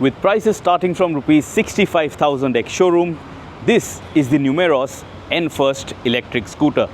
with prices starting from rupees 65,000 ex-showroom. This is the Numeros N-First electric scooter.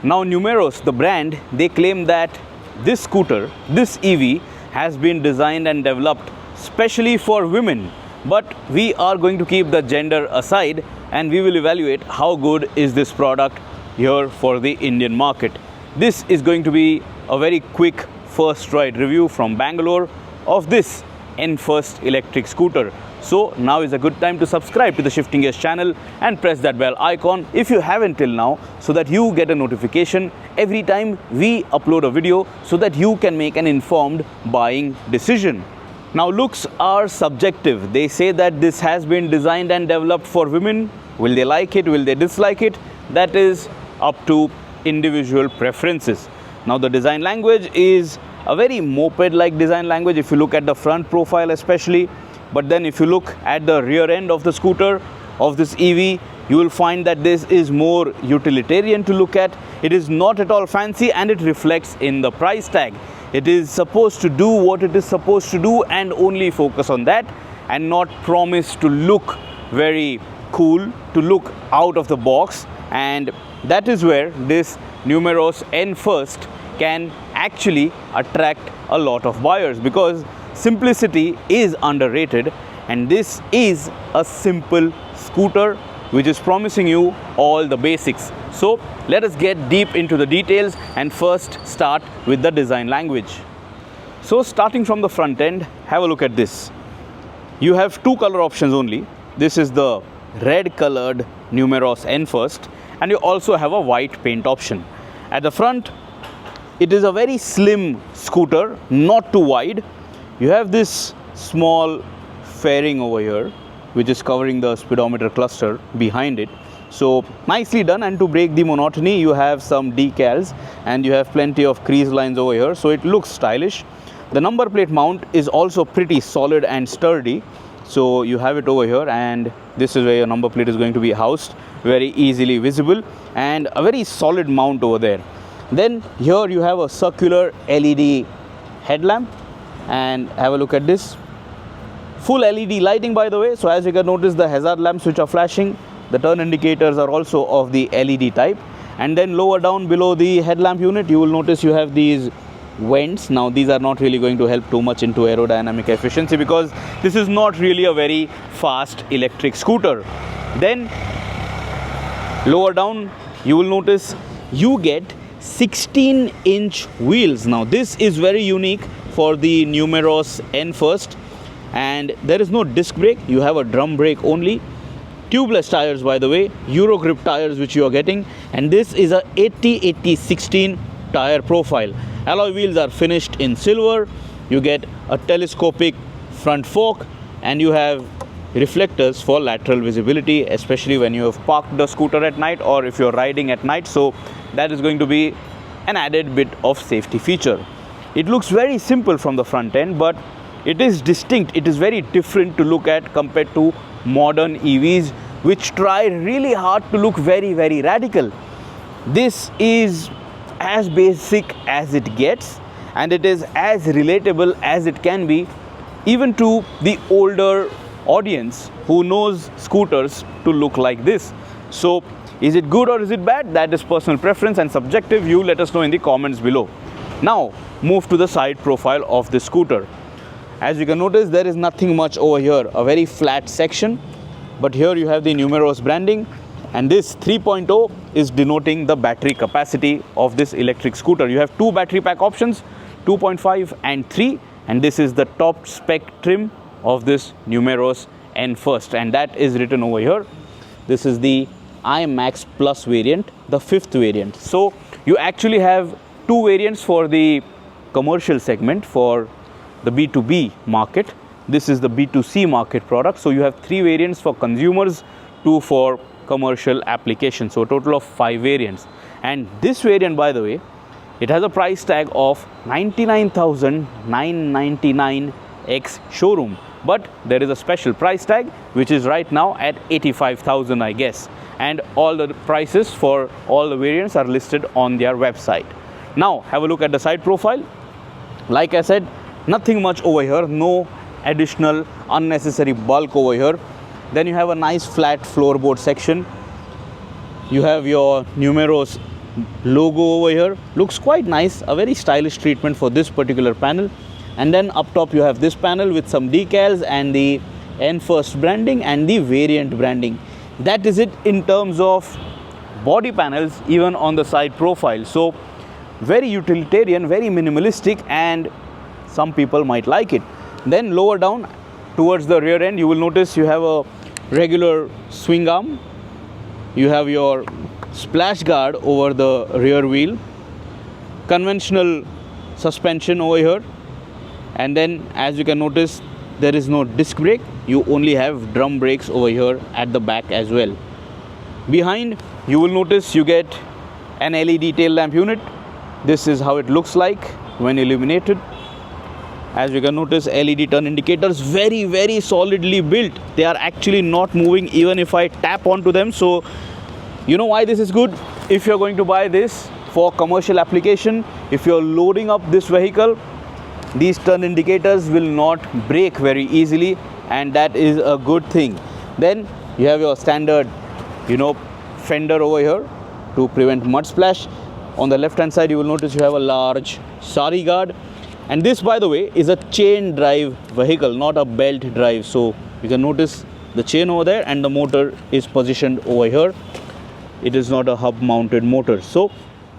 Now Numeros, the brand, they claim that this scooter, this EV, has been designed and developed specially for women. But we are going to keep the gender aside and we will evaluate how good is this product here for the Indian market. This is going to be a very quick first ride review from Bangalore of this N-First electric scooter. So now is a good time to subscribe to the Shifting Gears channel and press that bell icon if you haven't till now, so that you get a notification every time we upload a video, so that you can make an informed buying decision. Now looks are subjective. They say that this has been designed and developed for women. Will they like it? Will they dislike it? That is up to individual preferences. Now the design language is a very moped-like design language if you look at the front profile especially. But then if you look at the rear end of the scooter, of this EV, you will find that this is more utilitarian to look at. It is not at all fancy and it reflects in the price tag. It is supposed to do what it is supposed to do and only focus on that, and not promise to look very cool, to look out of the box. And that is where this Numeros N-First can actually attract a lot of buyers, because simplicity is underrated, and this is a simple scooter which is promising you all the basics. So let us get deep into the details and first start with the design language. So starting from the front end, have a look at this. You have two color options only. This is the red colored Numeros N-First, and you also have a white paint option. At the front, it is a very slim scooter, not too wide. You have this small fairing over here which is covering the speedometer cluster behind it. So nicely done, and to break the monotony you have some decals and you have plenty of crease lines over here, so it looks stylish. The number plate mount is also pretty solid and sturdy, so you have it over here, and this is where your number plate is going to be housed, very easily visible, and a very solid mount over there. Then here you have a circular LED headlamp, and have a look at this. Full LED lighting, by the way. So as you can notice, the hazard lamps which are flashing, the turn indicators are also of the LED type. And then lower down below the headlamp unit, you will notice you have these vents. Now these are not really going to help too much into aerodynamic efficiency, because this is not really a very fast electric scooter. Then lower down you will notice you get 16-inch wheels. Now this is very unique for the Numeros N-First, and there is no disc brake, you have a drum brake only. Tubeless tires, by the way, Euro grip tires which you are getting, and this is a 80-80-16 tire profile. Alloy wheels are finished in silver. You get a telescopic front fork, and you have reflectors for lateral visibility, especially when you have parked the scooter at night or if you're riding at night. So that is going to be an added bit of safety feature. It looks very simple from the front end, but it is distinct. It is very different to look at compared to modern EVs which try really hard to look very, very radical. This is as basic as it gets, and it is as relatable as it can be, even to the older audience who knows scooters to look like this. So is it good or is it bad? That is personal preference and subjective. You let us know in the comments below. Now move to the side profile of this scooter. As you can notice, there is nothing much over here, a very flat section, but here you have the Numeros branding, and this 3.0 is denoting the battery capacity of this electric scooter. You have two battery pack options, 2.5 and 3, and this is the top spec trim of this Numeros N First, and that is written over here. This is the iMax Plus variant, the 5th variant. So you actually have two variants for the commercial segment, for the B2B market. This is the B2C market product. So you have 3 variants for consumers, 2 for commercial applications. So a total of 5 variants. And this variant, by the way, it has a price tag of 99,999 ex showroom. But there is a special price tag which is right now at 85,000, I guess. And all the prices for all the variants are listed on their website. Now have a look at the side profile. Like I said, nothing much over here, no additional unnecessary bulk over here. Then you have a nice flat floorboard section. You have your Numeros logo over here. Looks quite nice, a very stylish treatment for this particular panel. And then up top you have this panel with some decals and the N First branding and the variant branding. That is it in terms of body panels, even on the side profile. So very utilitarian, very minimalistic, and some people might like it. Then lower down towards the rear end, you will notice you have a regular swing arm. You have your splash guard over the rear wheel, conventional suspension over here, and then as you can notice, there is no disc brake. You only have drum brakes over here at the back as well. Behind, you will notice you get an LED tail lamp unit. This is how it looks like when illuminated. As you can notice, LED turn indicators, very solidly built. They are actually not moving even if I tap onto them. So you know why this is good? If you're going to buy this for commercial application, if you're loading up this vehicle, these turn indicators will not break very easily, and that is a good thing. Then you have your standard, fender over here to prevent mud splash. On the left hand side, you will notice you have a large sari guard. And this, by the way, is a chain drive vehicle, not a belt drive. So you can notice the chain over there, and the motor is positioned over here. It is not a hub mounted motor. So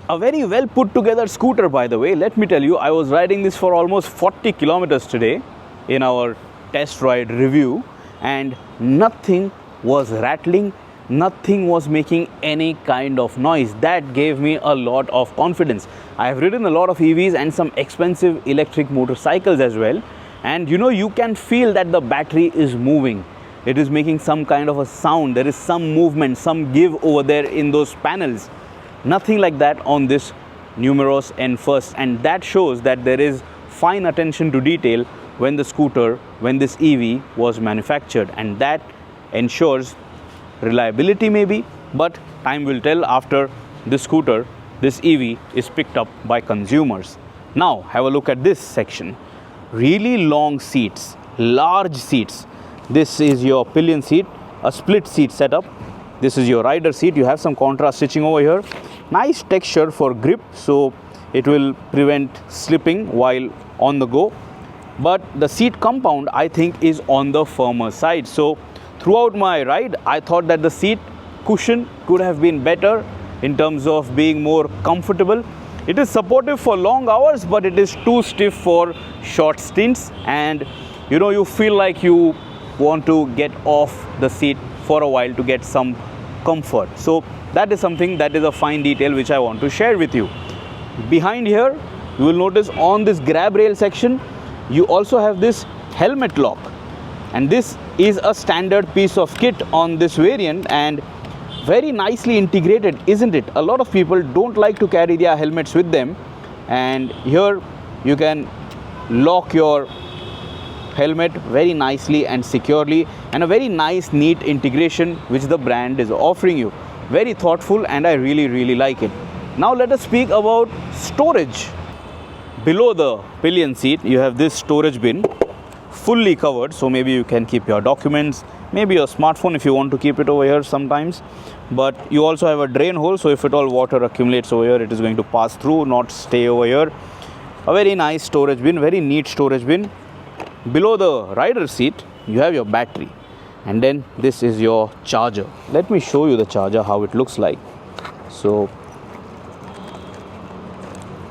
a very well put together scooter, by the way. Let me tell you, I was riding this for almost 40 kilometers today in our test ride review, and nothing was rattling, nothing was making any kind of noise. That gave me a lot of confidence. I have ridden a lot of EVs and some expensive electric motorcycles as well, and you can feel that the battery is moving. It is making some kind of a sound. There is some movement, some give over there in those panels. Nothing like that on this Numeros N First, and that shows that there is fine attention to detail when this EV was manufactured, and that ensures reliability maybe, but time will tell after this scooter, this EV is picked up by consumers. Now have a look at this section. Really long seats, large seats. This is your pillion seat, a split seat setup. This is your rider seat. You have some contrast stitching over here. Nice texture for grip, so it will prevent slipping while on the go. But the seat compound, I think, is on the firmer side. So throughout my ride, I thought that the seat cushion could have been better in terms of being more comfortable. It is supportive for long hours, but it is too stiff for short stints, and you feel like you want to get off the seat for a while to get some comfort. So that is something, that is a fine detail which I want to share with you. Behind here, you will notice on this grab rail section, you also have this helmet lock, and this is a standard piece of kit on this variant, and very nicely integrated, isn't it? A lot of people don't like to carry their helmets with them, and here you can lock your helmet very nicely and securely, and a very nice neat integration which the brand is offering you. Very thoughtful, and I really like it. Now let us speak about storage. Below the pillion seat, you have this storage bin, fully covered, so maybe you can keep your documents, maybe your smartphone if you want to keep it over here sometimes. But you also have a drain hole, so if at all water accumulates over here, it is going to pass through, not stay over here. A very nice storage bin, very neat storage bin. Below the rider seat, you have your battery, and then this is your charger. Let me show you the charger, how it looks like. So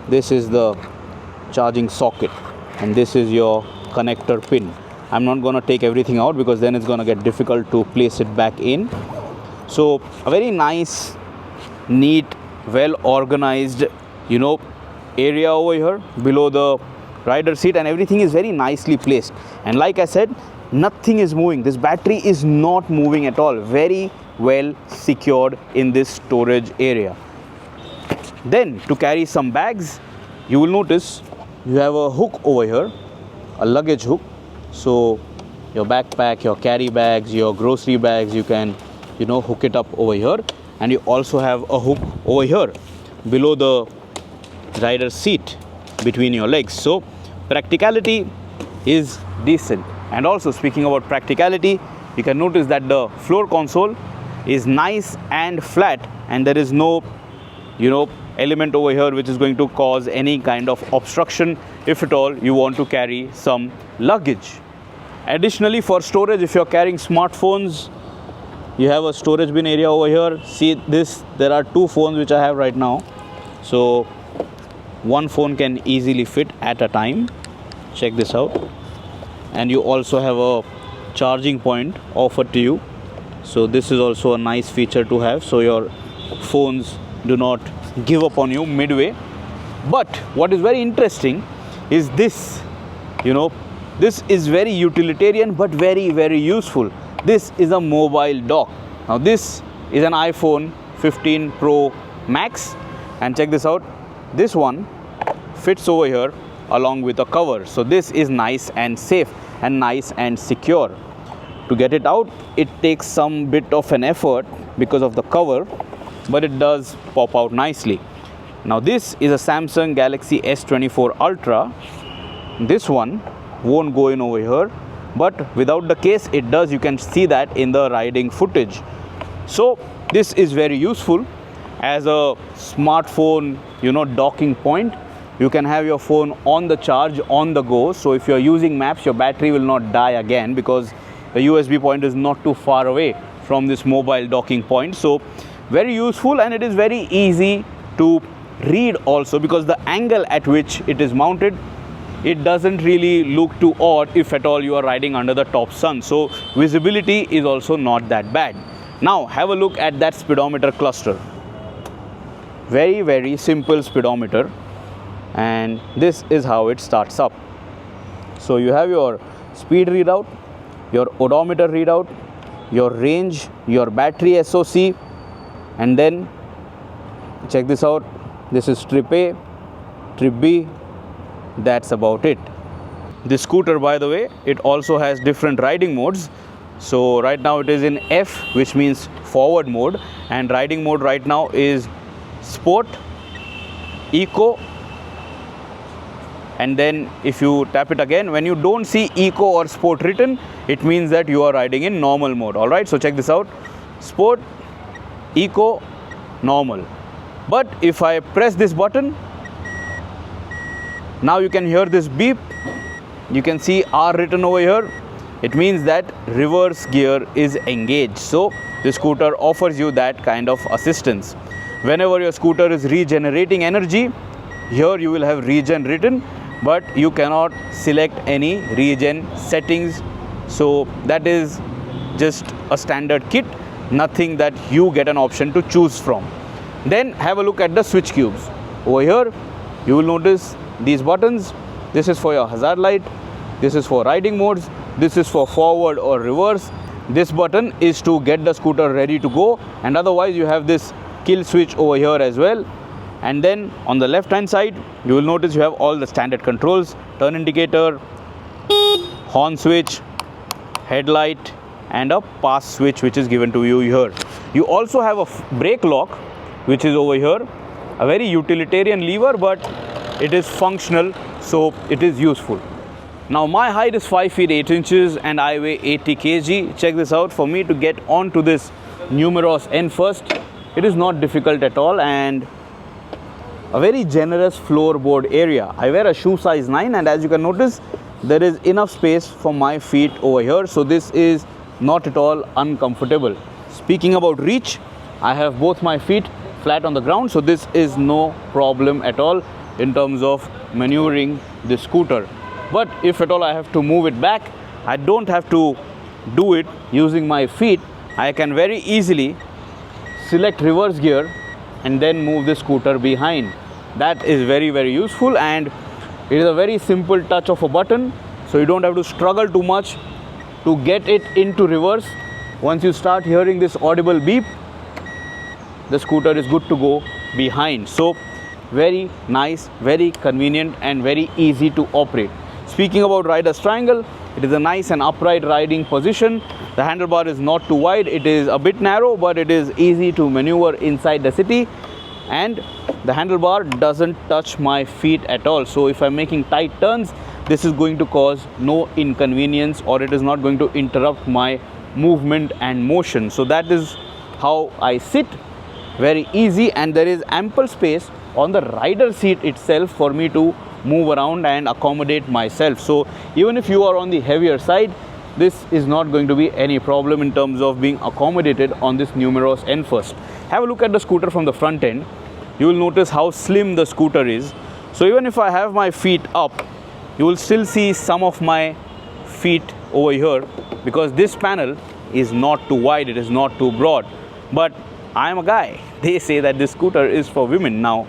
this is the charging socket, and this is your connector pin. I'm not going to take everything out because then it's going to get difficult to place it back in. So a very nice, neat, well organized, area over here below the rider seat, and everything is very nicely placed. And like I said, nothing is moving. This battery is not moving at all. Very well secured in this storage area. Then to carry some bags, you will notice you have a hook over here, a luggage hook. So your backpack, your carry bags, your grocery bags, you can hook it up over here. And you also have a hook over here below the rider's seat between your legs. So practicality is decent. And also, speaking about practicality, you can notice that the floor console is nice and flat, and there is no element over here which is going to cause any kind of obstruction if at all you want to carry some luggage. Additionally, for storage, if you're carrying smartphones, you have a storage bin area over here. See this, there are two phones which I have right now. So one phone can easily fit at a time. Check this out. And you also have a charging point offered to you. So this is also a nice feature to have, so your phones do not give up on you midway. But what is very interesting is this. This is very utilitarian but very, very useful. This is a mobile dock. Now this is an iPhone 15 Pro Max, and check this out. This one fits over here along with a cover. So this is nice and safe and nice and secure. To get it out, it takes some bit of an effort because of the cover, but it does pop out nicely. Now this is a Samsung Galaxy S24 Ultra. This one won't go in over here, but without the case it does. You can see that in the riding footage. So this is very useful as a smartphone docking point. You can have your phone on the charge, on the go. So if you're using maps, your battery will not die again because the USB point is not too far away from this mobile docking point. So very useful, and it is very easy to read also because the angle at which it is mounted, it doesn't really look too odd if at all you are riding under the top sun. So visibility is also not that bad. Now have a look at that speedometer cluster. Very, very simple speedometer, and this is how it starts up. So you have your speed readout, your odometer readout, your range, your battery SOC, and then check this out. This is trip A, trip B. That's about it. This scooter, by the way, it also has different riding modes. So right now it is in F, which means forward mode, and riding mode right now is Sport, Eco, and then if you tap it again, when you don't see Eco or Sport written, it means that you are riding in normal mode. Alright, so check this out. Sport, Eco, normal. But if I press this button, now you can hear this beep. You can see R written over here. It means that reverse gear is engaged. So the scooter offers you that kind of assistance. Whenever your scooter is regenerating energy, here you will have regen written, but you cannot select any regen settings. So that is just a standard kit, nothing that you get an option to choose from. Then have a look at the switch cubes. Over here you will notice these buttons. This is for your hazard light, this is for riding modes, this is for forward or reverse. This button is to get the scooter ready to go, and otherwise you have this kill switch over here as well. And then on the left hand side you will notice you have all the standard controls: turn indicator, horn switch, headlight, and a pass switch which is given to you here. You also have a brake lock which is over here, a very utilitarian lever, but it is functional, so it is useful. Now my height is 5 feet 8 inches and I weigh 80 kg. Check this out. For me to get onto this Numeros N first, it is not difficult at all, and a very generous floorboard area. I wear a shoe size 9, and as you can notice, there is enough space for my feet over here, so this is not at all uncomfortable. Speaking about reach, I have both my feet flat on the ground, so this is no problem at all. in terms of maneuvering the scooter. But if at all I have to move it back, I don't have to do it using my feet. I can very easily select reverse gear and then move the scooter behind. That is very, very useful, and it is a very simple touch of a button, so you don't have to struggle too much to get it into reverse. Once you start hearing this audible beep, the scooter is good to go behind. So very nice, very convenient, and very easy to operate. Speaking about rider's triangle, it is a nice and upright riding position. The handlebar is not too wide, it is a bit narrow, but it is easy to maneuver inside the city, and the handlebar doesn't touch my feet at all. So if I'm making tight turns, this is going to cause no inconvenience, or it is not going to interrupt my movement and motion. So that is how I sit. Very easy, and there is ample space on the rider seat itself for me to move around and accommodate myself. So even if you are on the heavier side, this is not going to be any problem in terms of being accommodated on this Numeros N First. Have a look at the scooter from the front end. You will notice how slim the scooter is. So even if I have my feet up, you will still see some of my feet over here, because this panel is not too wide, it is not too broad. But I am a guy. They say that this scooter is for women. Now,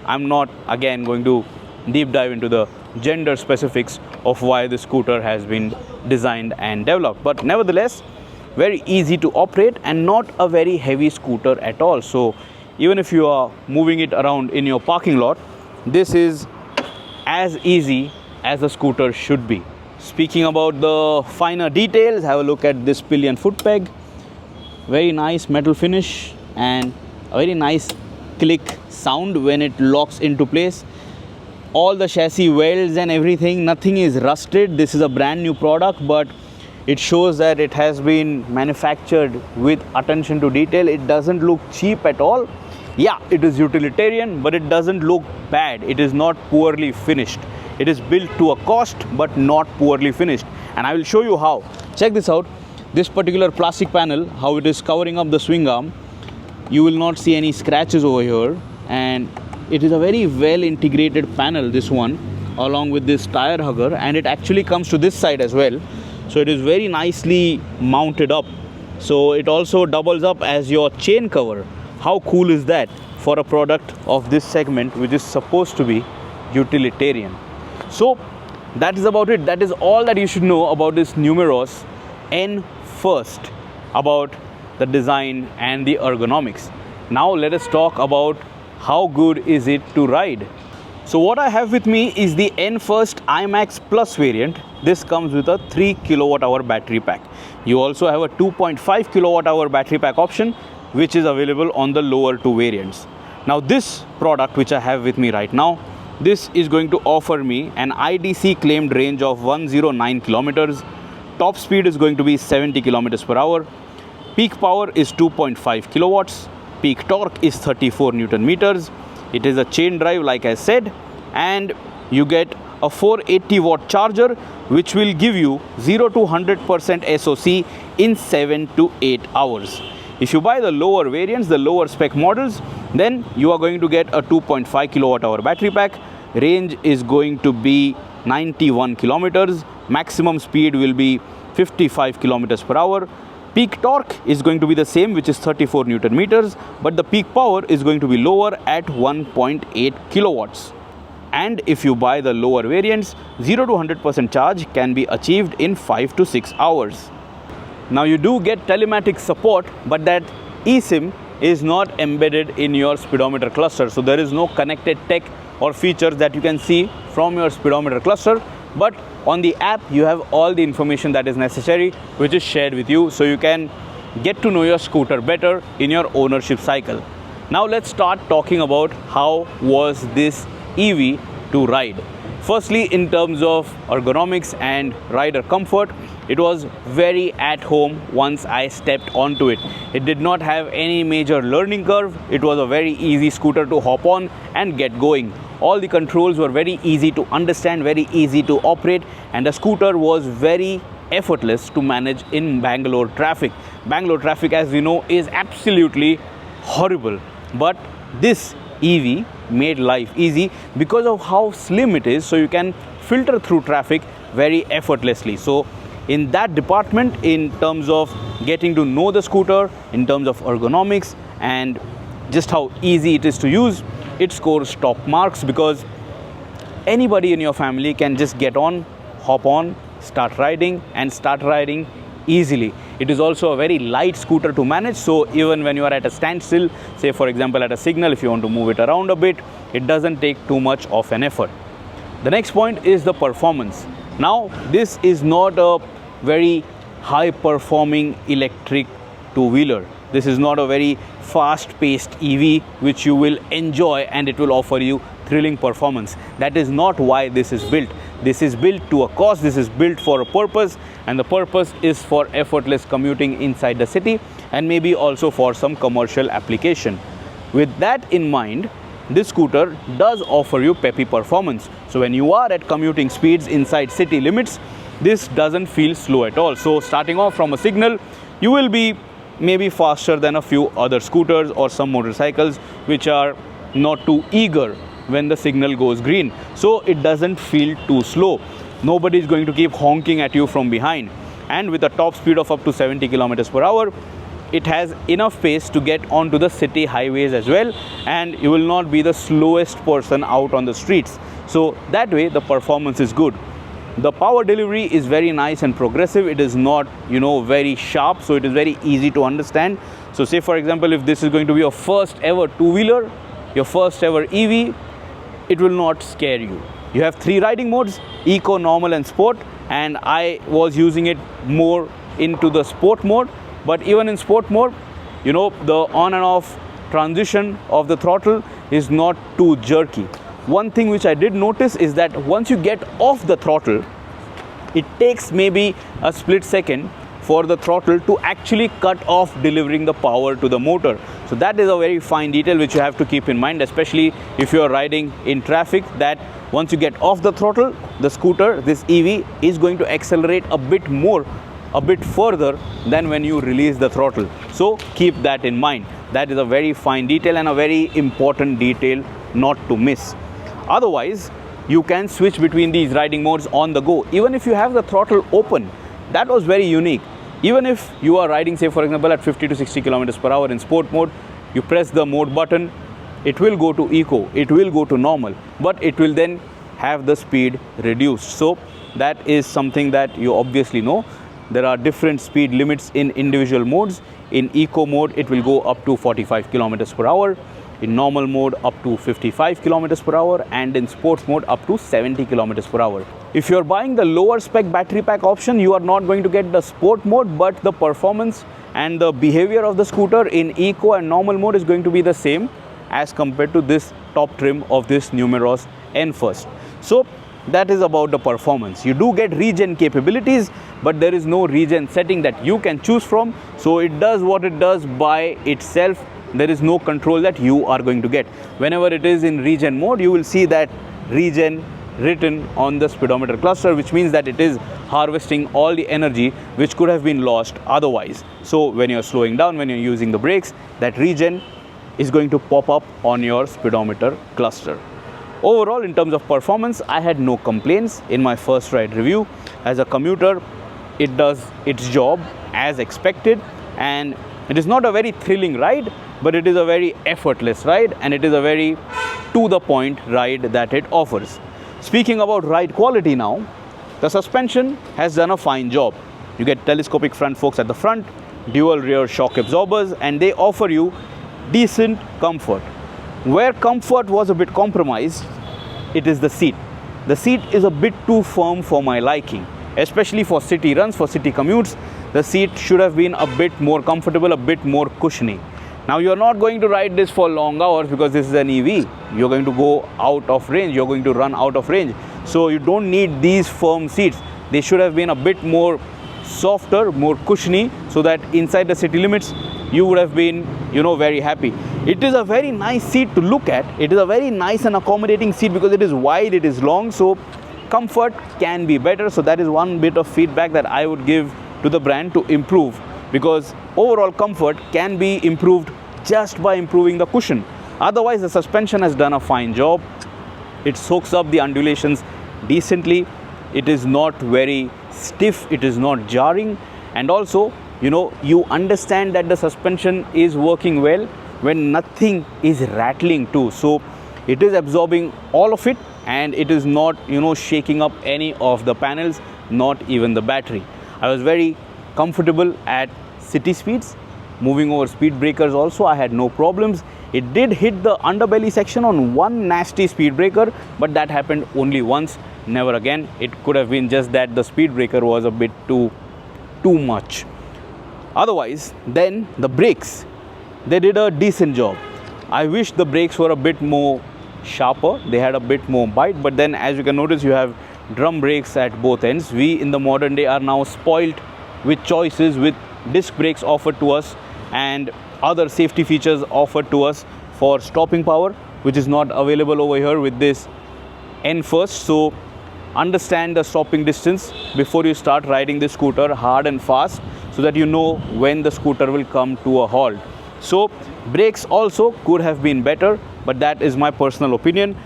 I'm not again going to deep dive into the gender specifics of why the scooter has been designed and developed, but nevertheless very easy to operate and not a very heavy scooter at all. So even if you are moving it around in your parking lot, this is as easy as a scooter should be. Speaking about the finer details, have a look at this pillion foot peg. Very nice metal finish and a very nice click sound when it locks into place. All the chassis welds and everything, nothing is rusted. This is a brand new product, but it shows that it has been manufactured with attention to detail. It doesn't look cheap at all. Yeah, it is utilitarian, but it doesn't look bad. It is not poorly finished. It is built to a cost, but not poorly finished. And I will show you how. Check this out. This particular plastic panel, how it is covering up the swing arm. You will not see any scratches over here, and it is a very well integrated panel, this one, along with this tire hugger, and it actually comes to this side as well. So it is very nicely mounted up. So it also doubles up as your chain cover. How cool is that for a product of this segment, which is supposed to be utilitarian? So that is about it. That is all that you should know about this Numeros N First, about the design and the ergonomics. Now let us talk about how good is it to ride. So what I have with me is the N First IMAX Plus variant. This comes with a 3 kWh battery pack. You also have a 2.5 kWh battery pack option, which is available on the lower two variants. Now this product which I have with me right now, this is going to offer me an IDC claimed range of 109 kilometers. Top speed is going to be 70 kilometers per hour. Peak power is 2.5 kilowatts. Peak torque is 34 Newton meters. It is a chain drive, like I said, and you get a 480 watt charger, which will give you 0 to 100% SOC in 7 to 8 hours. If you buy the lower variants, the lower spec models, then you are going to get a 2.5 kilowatt hour battery pack. Range is going to be 91 kilometers. Maximum speed will be 55 kilometers per hour. Peak torque is going to be the same, which is 34 Newton meters, but the peak power is going to be lower at 1.8 kilowatts. And if you buy the lower variants, 0 to 100% charge can be achieved in 5 to 6 hours. Now you do get telematics support, but that eSIM is not embedded in your speedometer cluster. So there is no connected tech or features that you can see from your speedometer cluster. But on the app, you have all the information that is necessary, which is shared with you, so you can get to know your scooter better in your ownership cycle. Now let's start talking about how was this EV to ride. Firstly, in terms of ergonomics and rider comfort, it was very at home once I stepped onto it. It did not have any major learning curve. It was a very easy scooter to hop on and get going. All the controls were very easy to understand, very easy to operate, and the scooter was very effortless to manage in Bangalore traffic. Bangalore traffic, as we know, is absolutely horrible. But this EV made life easy because of how slim it is, so you can filter through traffic very effortlessly. So in that department, in terms of getting to know the scooter, in terms of ergonomics and just how easy it is to use, it scores top marks, because anybody in your family can just get on, hop on, start riding easily. It is also a very light scooter to manage, so even when you are at a standstill, say for example at a signal, if you want to move it around a bit, it doesn't take too much of an effort. The next point is the performance. Now this is not a very high performing electric two-wheeler. This is not a very fast-paced EV which you will enjoy and it will offer you thrilling performance. That is not why this is built. This is built to a cause, this is built for a purpose, and the purpose is for effortless commuting inside the city and maybe also for some commercial application. With that in mind, this scooter does offer you peppy performance. So when you are at commuting speeds inside city limits, this doesn't feel slow at all. So starting off from a signal, you will be maybe faster than a few other scooters or some motorcycles which are not too eager when the signal goes green. So it doesn't feel too slow. Nobody is going to keep honking at you from behind. And with a top speed of up to 70 kilometers per hour, it has enough pace to get onto the city highways as well, and you will not be the slowest person out on the streets. So that way the performance is good. The power delivery is very nice and progressive. It is not, very sharp, so it is very easy to understand. So say for example, if this is going to be your first ever two-wheeler, your first ever EV, it will not scare you. You have 3 riding modes: eco, normal and sport, and I was using it more into the sport mode. But even in sport mode, the on and off transition of the throttle is not too jerky. One thing which I did notice is that once you get off the throttle, it takes maybe a split second for the throttle to actually cut off delivering the power to the motor. So that is a very fine detail which you have to keep in mind, especially if you are riding in traffic, that once you get off the throttle, the scooter, this EV, is going to accelerate a bit further than when you release the throttle. So keep that in mind. That is a very fine detail and a very important detail not to miss. Otherwise, you can switch between these riding modes on the go, even if you have the throttle open. That was very unique. Even if you are riding, say for example, at 50 to 60 kilometers per hour in sport mode, you press the mode button, it will go to eco, it will go to normal, but it will then have the speed reduced. So that is something that you obviously know. There are different speed limits in individual modes. In eco mode, it will go up to 45 kilometers per hour. In normal mode, up to 55 kilometers per hour, and in sports mode, up to 70 kilometers per hour. If you're buying the lower spec battery pack option, you are not going to get the sport mode, but the performance and the behavior of the scooter in eco and normal mode is going to be the same as compared to this top trim of this Numeros N First. So that is about the performance. You do get regen capabilities, but there is no regen setting that you can choose from. So it does what it does by itself. There is no control that you are going to get. Whenever it is in regen mode, you will see that regen written on the speedometer cluster, which means that it is harvesting all the energy which could have been lost otherwise. So when you're slowing down, when you're using the brakes, that regen is going to pop up on your speedometer cluster. Overall, in terms of performance, I had no complaints in my first ride review. As a commuter, it does its job as expected, and it is not a very thrilling ride, but it is a very effortless ride, and it is a very to-the-point ride that it offers. Speaking about ride quality now, the suspension has done a fine job. You get telescopic front forks at the front, dual rear shock absorbers, and they offer you decent comfort. Where comfort was a bit compromised, it is the seat. The seat is a bit too firm for my liking, especially for city runs, for city commutes. The seat should have been a bit more comfortable, a bit more cushiony. Now you're not going to ride this for long hours because this is an EV. You're going to go out of range, you're going to run out of range. So you don't need these firm seats. They should have been a bit more softer, more cushiony, so that inside the city limits you would have been, very happy. It is a very nice seat to look at. It is a very nice and accommodating seat because it is wide, it is long, so comfort can be better. So that is one bit of feedback that I would give to the brand to improve, because overall comfort can be improved just by improving the cushion. Otherwise, the suspension has done a fine job. It soaks up the undulations decently. It is not very stiff, it is not jarring, and also you understand that the suspension is working well when nothing is rattling too. So it is absorbing all of it, and it is not shaking up any of the panels, not even the battery. I was very comfortable at city speeds. Moving over speed breakers also, I had no problems. It did hit the underbelly section on one nasty speed breaker, but that happened only once, never again. It could have been just that the speed breaker was a bit too much. Otherwise, then the brakes, they did a decent job. I wish the brakes were a bit more sharper, they had a bit more bite, but then as you can notice, you have drum brakes at both ends. We in the modern day are now spoilt with choices, with disc brakes offered to us and other safety features offered to us for stopping power, which is not available over here with this N first. So understand the stopping distance before you start riding the scooter hard and fast, so that you know when the scooter will come to a halt. So brakes also could have been better, but that is my personal opinion.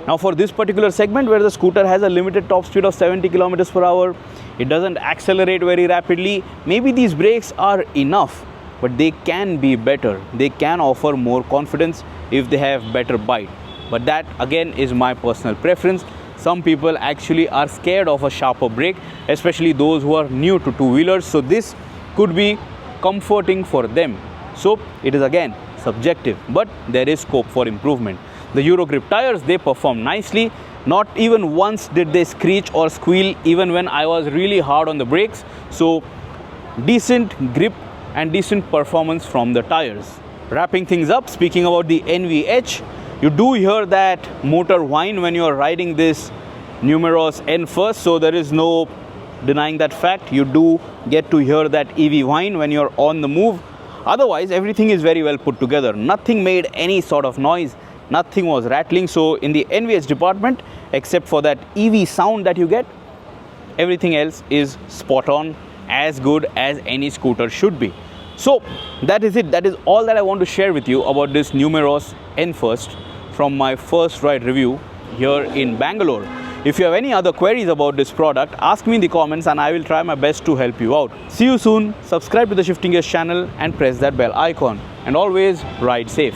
Now for this particular segment where the scooter has a limited top speed of 70 kilometers per hour, it doesn't accelerate very rapidly, maybe these brakes are enough, but they can be better. They can offer more confidence if they have better bite. But that again is my personal preference. Some people actually are scared of a sharper brake, especially those who are new to two-wheelers. So this could be comforting for them. So it is again subjective, but there is scope for improvement. The Euro grip tires, they perform nicely. Not even once did they screech or squeal even when I was really hard on the brakes. So decent grip and decent performance from the tires. Wrapping things up, speaking about the NVH, you do hear that motor whine when you are riding this Numeros N first, so there is no denying that fact. You do get to hear that EV whine when you're on the move. Otherwise, everything is very well put together. Nothing made any sort of noise, nothing was rattling. So in the NVH department, except for that EV sound that you get, everything else is spot on, as good as any scooter should be. So that is it. That is all that I want to share with you about this Numeros N first from my first ride review here in Bangalore. If you have any other queries about this product, ask me in the comments and I will try my best to help you out. See you soon. Subscribe to the Shifting Gears channel and press that bell icon. And always ride safe.